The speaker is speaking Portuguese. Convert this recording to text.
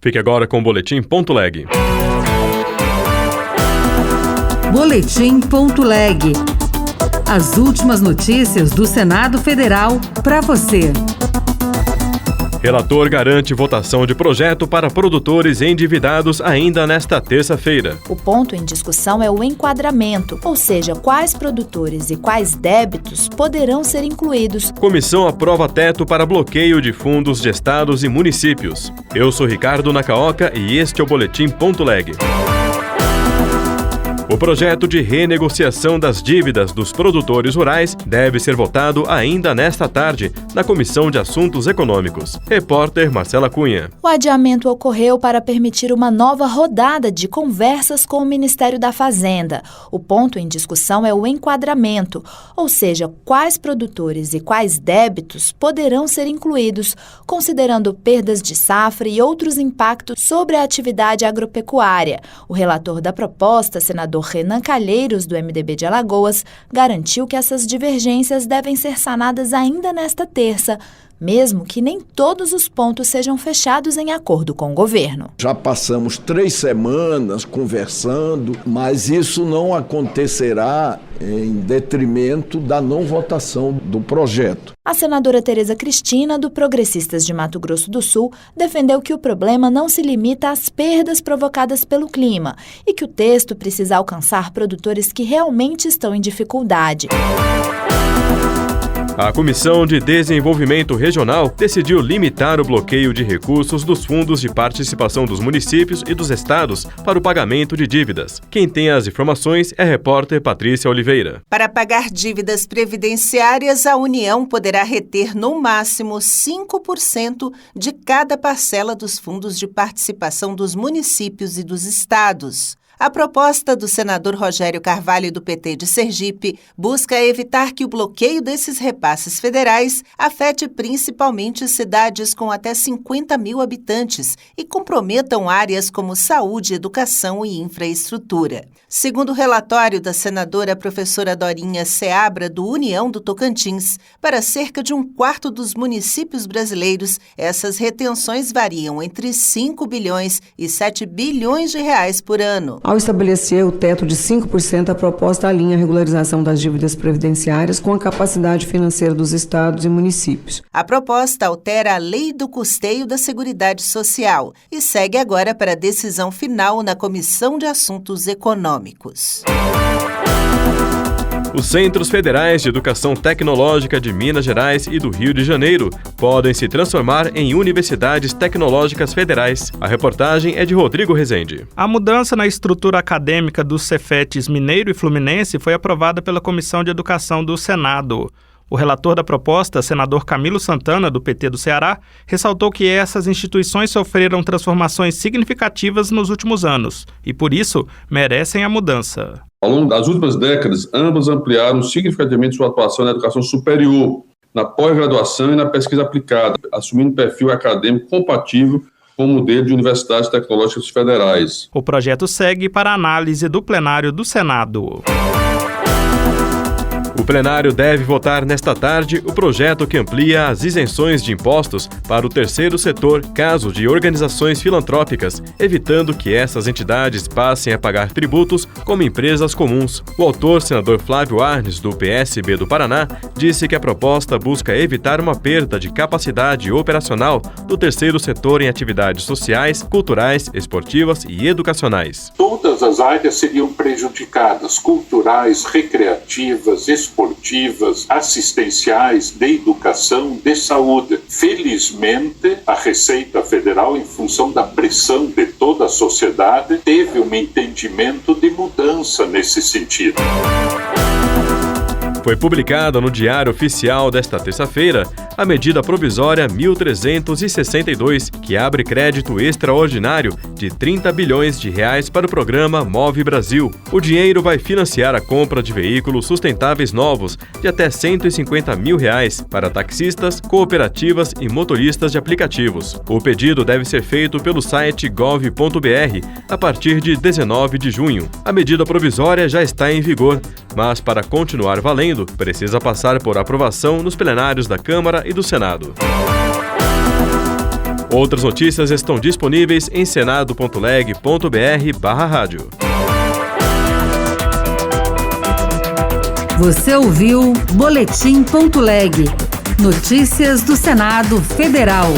Fique agora com o Boletim.leg. Boletim.leg. As últimas notícias do Senado Federal para você. Relator garante votação de projeto para produtores endividados ainda nesta terça-feira. O ponto em discussão é o enquadramento, ou seja, quais produtores e quais débitos poderão ser incluídos. Comissão aprova teto para bloqueio de fundos de estados e municípios. Eu sou Ricardo Nakaoka e este é o Boletim.leg. O projeto de renegociação das dívidas dos produtores rurais deve ser votado ainda nesta tarde na Comissão de Assuntos Econômicos. Repórter Marcela Cunha. O adiamento ocorreu para permitir uma nova rodada de conversas com o Ministério da Fazenda. O ponto em discussão é o enquadramento, ou seja, quais produtores e quais débitos poderão ser incluídos, considerando perdas de safra e outros impactos sobre a atividade agropecuária. O relator da proposta, senador Renan Calheiros, do MDB de Alagoas, garantiu que essas divergências devem ser sanadas ainda nesta terça, mesmo que nem todos os pontos sejam fechados em acordo com o governo. Já passamos 3 semanas conversando, mas isso não acontecerá em detrimento da não votação do projeto. A senadora Tereza Cristina, do Progressistas de Mato Grosso do Sul, defendeu que o problema não se limita às perdas provocadas pelo clima e que o texto precisa alcançar produtores que realmente estão em dificuldade. A Comissão de Desenvolvimento Regional decidiu limitar o bloqueio de recursos dos fundos de participação dos municípios e dos estados para o pagamento de dívidas. Quem tem as informações é a repórter Patrícia Oliveira. Para pagar dívidas previdenciárias, a União poderá reter no máximo 5% de cada parcela dos fundos de participação dos municípios e dos estados. A proposta do senador Rogério Carvalho, do PT de Sergipe, busca evitar que o bloqueio desses repasses federais afete principalmente cidades com até 50 mil habitantes e comprometam áreas como saúde, educação e infraestrutura. Segundo o relatório da senadora professora Dorinha Seabra, do União do Tocantins, para cerca de 1/4 dos municípios brasileiros, essas retenções variam entre 5 bilhões e 7 bilhões de reais por ano. Ao estabelecer o teto de 5%, a proposta alinha a regularização das dívidas previdenciárias com a capacidade financeira dos estados e municípios. A proposta altera a Lei do Custeio da Seguridade Social e segue agora para a decisão final na Comissão de Assuntos Econômicos. Os Centros Federais de Educação Tecnológica de Minas Gerais e do Rio de Janeiro podem se transformar em universidades tecnológicas federais. A reportagem é de Rodrigo Rezende. A mudança na estrutura acadêmica dos Cefetes Mineiro e Fluminense foi aprovada pela Comissão de Educação do Senado. O relator da proposta, senador Camilo Santana, do PT do Ceará, ressaltou que essas instituições sofreram transformações significativas nos últimos anos e, por isso, merecem a mudança. Ao longo das últimas décadas, ambas ampliaram significativamente sua atuação na educação superior, na pós-graduação e na pesquisa aplicada, assumindo perfil acadêmico compatível com o modelo de universidades tecnológicas federais. O projeto segue para análise do plenário do Senado. O plenário deve votar nesta tarde o projeto que amplia as isenções de impostos para o terceiro setor, caso de organizações filantrópicas, evitando que essas entidades passem a pagar tributos como empresas comuns. O autor, senador Flávio Arnes, do PSB do Paraná, disse que a proposta busca evitar uma perda de capacidade operacional do terceiro setor em atividades sociais, culturais, esportivas e educacionais. Todas as áreas seriam prejudicadas: culturais, recreativas, esportivas, assistenciais, de educação, de saúde. Felizmente, a Receita Federal, em função da pressão de toda a sociedade, teve um entendimento de mudança nesse sentido. Foi publicada no Diário Oficial desta terça-feira a medida provisória 1362, que abre crédito extraordinário de 30 bilhões de reais para o programa Move Brasil. O dinheiro vai financiar a compra de veículos sustentáveis novos de até R$ 150 mil para taxistas, cooperativas e motoristas de aplicativos. O pedido deve ser feito pelo site gov.br a partir de 19 de junho. A medida provisória já está em vigor, mas para continuar valendo, precisa passar por aprovação nos plenários da Câmara e do Senado. Outras notícias estão disponíveis em senado.leg.br/rádio. Você ouviu Boletim.leg. Notícias do Senado Federal.